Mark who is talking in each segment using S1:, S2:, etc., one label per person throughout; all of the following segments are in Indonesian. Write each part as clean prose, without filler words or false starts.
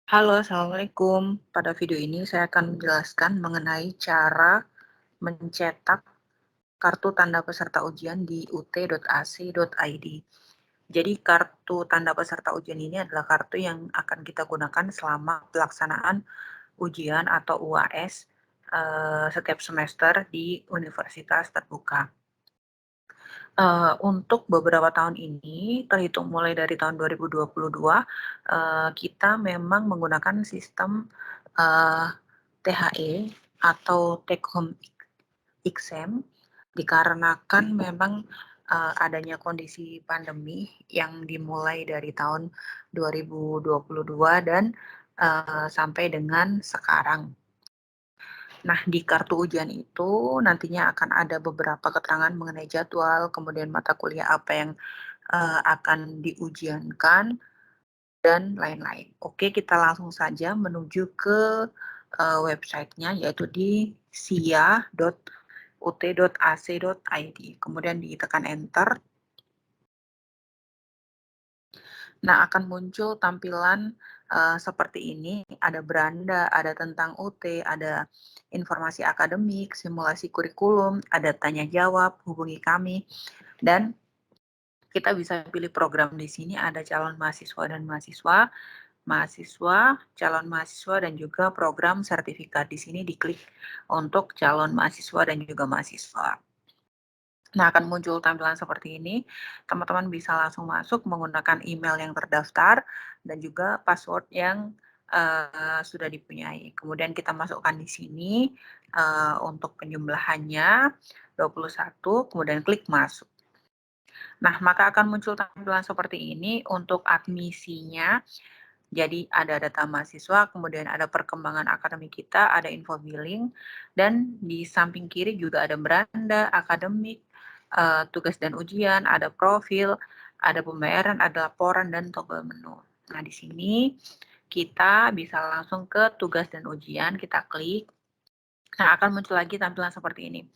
S1: Halo, assalamualaikum. Pada video ini saya akan menjelaskan mengenai cara mencetak kartu tanda peserta ujian di ut.ac.id. Jadi kartu tanda peserta ujian ini adalah kartu yang akan kita gunakan selama pelaksanaan ujian atau UAS setiap semester di universitas terbuka. Untuk beberapa tahun ini, terhitung mulai dari tahun 2022, kita memang menggunakan sistem, THE atau take home exam, dikarenakan memang, adanya kondisi pandemi yang dimulai dari tahun 2022 dan, sampai dengan sekarang. Nah, di kartu ujian itu nantinya akan ada beberapa keterangan mengenai jadwal, kemudian mata kuliah apa yang akan diujiankan, dan lain-lain. Oke, kita langsung saja menuju ke websitenya, yaitu di sia.ut.ac.id. Kemudian ditekan enter. Nah, akan muncul tampilan seperti ini, ada beranda, ada tentang UT, ada informasi akademik, simulasi kurikulum, ada tanya jawab, hubungi kami, dan kita bisa pilih program di sini, ada calon mahasiswa dan mahasiswa, mahasiswa, calon mahasiswa, dan juga program sertifikat. Di sini diklik untuk calon mahasiswa dan juga mahasiswa. Nah, akan muncul tampilan seperti ini. Teman-teman bisa langsung masuk menggunakan email yang terdaftar dan juga password yang sudah dipunyai. Kemudian kita masukkan di sini untuk penjumlahannya 21, kemudian klik masuk. Nah, maka akan muncul tampilan seperti ini untuk admisinya. Jadi ada data mahasiswa, kemudian ada perkembangan akademik kita, ada info billing, dan di samping kiri juga ada beranda, akademik, tugas dan ujian, ada profil, ada pembayaran, ada laporan, dan toggle menu. Nah, di sini kita bisa langsung ke tugas dan ujian, kita klik. Nah, akan muncul lagi tampilan seperti ini.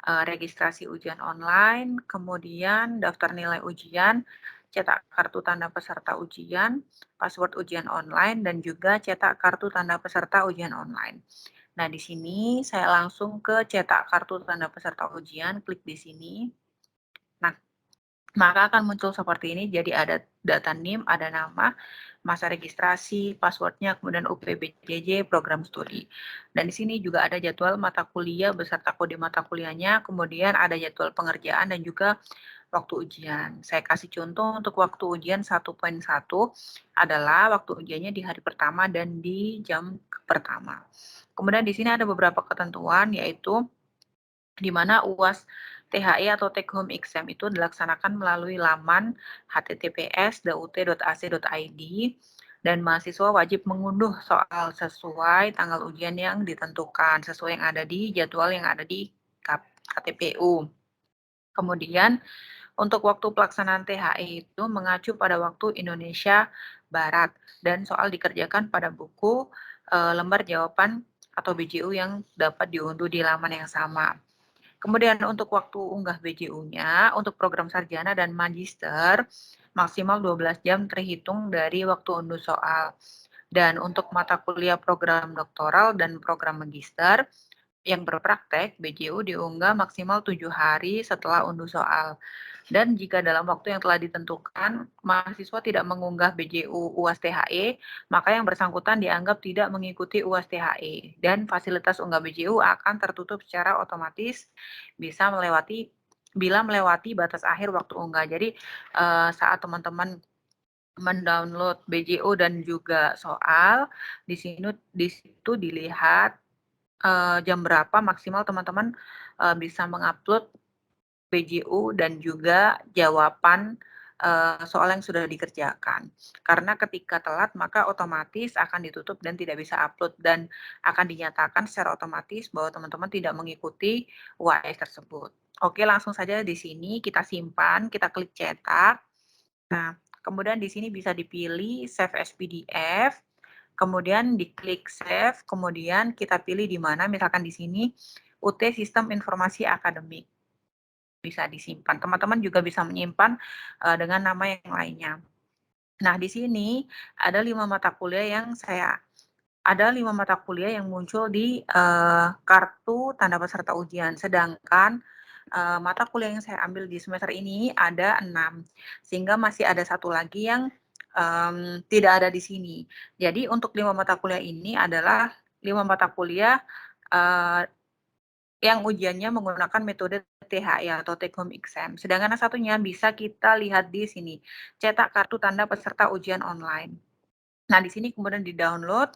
S1: Registrasi ujian online, kemudian daftar nilai ujian, cetak kartu tanda peserta ujian, password ujian online, dan juga cetak kartu tanda peserta ujian online. Nah, di sini saya langsung ke cetak kartu tanda peserta ujian, klik di sini. Nah, maka akan muncul seperti ini, jadi ada data NIM, ada nama, masa registrasi, passwordnya, kemudian UPBJJ, program studi. Dan di sini juga ada jadwal mata kuliah beserta kode mata kuliahnya, kemudian ada jadwal pengerjaan dan juga waktu ujian. Saya kasih contoh untuk waktu ujian 1.1 adalah waktu ujiannya di hari pertama dan di jam pertama. Kemudian di sini ada beberapa ketentuan, yaitu di mana UAS THE atau Take Home Exam itu dilaksanakan melalui laman https://dut.ac.id dan mahasiswa wajib mengunduh soal sesuai tanggal ujian yang ditentukan, sesuai yang ada di jadwal yang ada di KTPU. Kemudian untuk waktu pelaksanaan THE itu mengacu pada waktu Indonesia Barat dan soal dikerjakan pada buku lembar jawaban atau BJU yang dapat diunduh di laman yang sama. Kemudian untuk waktu unggah BJU-nya, untuk program sarjana dan magister, maksimal 12 jam terhitung dari waktu unduh soal. Dan untuk mata kuliah program doktoral dan program magister, yang berpraktek, BJU diunggah maksimal 7 hari setelah unduh soal. Dan jika dalam waktu yang telah ditentukan, mahasiswa tidak mengunggah BJU UAS THE, maka yang bersangkutan dianggap tidak mengikuti UAS THE. Dan fasilitas unggah BJU akan tertutup secara otomatis bila melewati batas akhir waktu unggah. Jadi saat teman-teman mendownload BJU dan juga soal, di situ dilihat jam berapa maksimal teman-teman bisa mengupload BJU dan juga jawaban soal yang sudah dikerjakan. Karena ketika telat maka otomatis akan ditutup dan tidak bisa upload dan akan dinyatakan secara otomatis bahwa teman-teman tidak mengikuti UAS tersebut. Oke, langsung saja di sini kita simpan, kita klik cetak. Nah, kemudian di sini bisa dipilih save as PDF. Kemudian diklik save, kemudian kita pilih di mana, misalkan di sini UT Sistem Informasi Akademik. Bisa disimpan. Teman-teman juga bisa menyimpan dengan nama yang lainnya. Nah, di sini ada 5 mata kuliah yang saya ada 5 mata kuliah yang muncul di, kartu tanda peserta ujian, sedangkan, mata kuliah yang saya ambil di semester ini ada 6, sehingga masih ada satu lagi yang, tidak ada di sini. Jadi untuk 5 mata kuliah ini adalah 5 mata kuliah, eee, yang ujiannya menggunakan metode THE atau take home exam, sedangkan yang satunya bisa kita lihat di sini, cetak kartu tanda peserta ujian online. Nah, di sini kemudian di-download.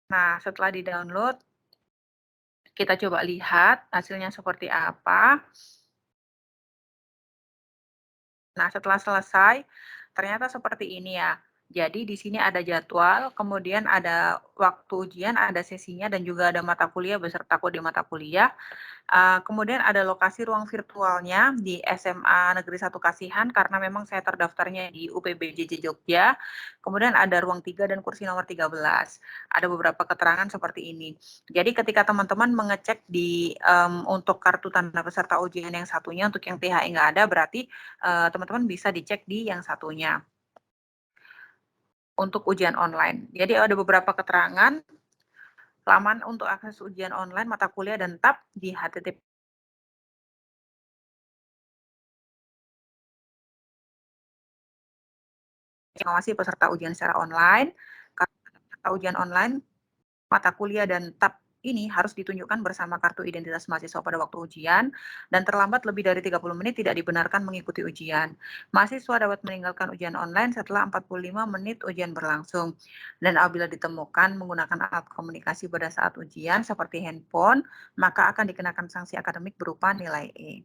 S1: Nah, setelah di-download, kita coba lihat hasilnya seperti apa. Nah, setelah selesai, ternyata seperti ini ya. Jadi di sini ada jadwal, kemudian ada waktu ujian, ada sesinya, dan juga ada mata kuliah beserta kode mata kuliah. Kemudian ada lokasi ruang virtualnya di SMA Negeri 1 Kasihan karena memang saya terdaftarnya di UPBJJ Jogja. Kemudian ada ruang 3 dan kursi nomor 13. Ada beberapa keterangan seperti ini. Jadi ketika teman-teman mengecek di, untuk kartu tanda peserta ujian yang satunya, untuk yang THE nggak ada, berarti, teman-teman bisa dicek di yang satunya, untuk ujian online. Jadi ada beberapa keterangan, laman untuk akses ujian online, mata kuliah, dan tab di http informasi peserta ujian secara online, kartu peserta ujian online, mata kuliah dan tab ini harus ditunjukkan bersama kartu identitas mahasiswa pada waktu ujian, dan terlambat lebih dari 30 menit tidak dibenarkan mengikuti ujian. Mahasiswa dapat meninggalkan ujian online setelah 45 menit ujian berlangsung. Dan apabila ditemukan menggunakan alat komunikasi pada saat ujian seperti handphone, maka akan dikenakan sanksi akademik berupa nilai E.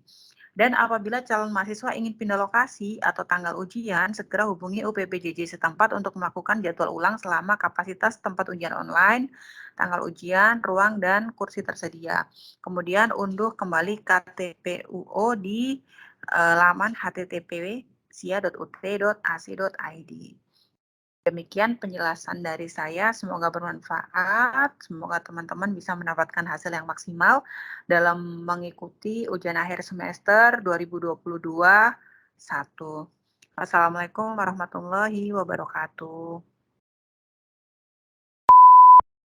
S1: Dan apabila calon mahasiswa ingin pindah lokasi atau tanggal ujian, segera hubungi UPBJJ setempat untuk melakukan jadwal ulang selama kapasitas tempat ujian online, tanggal ujian, ruang, dan kursi tersedia. Kemudian unduh kembali KTP-UO di laman http://sia.ut.ac.id. Demikian penjelasan dari saya, semoga bermanfaat, semoga teman-teman bisa mendapatkan hasil yang maksimal dalam mengikuti ujian akhir semester 2022/1. Wassalamualaikum warahmatullahi wabarakatuh.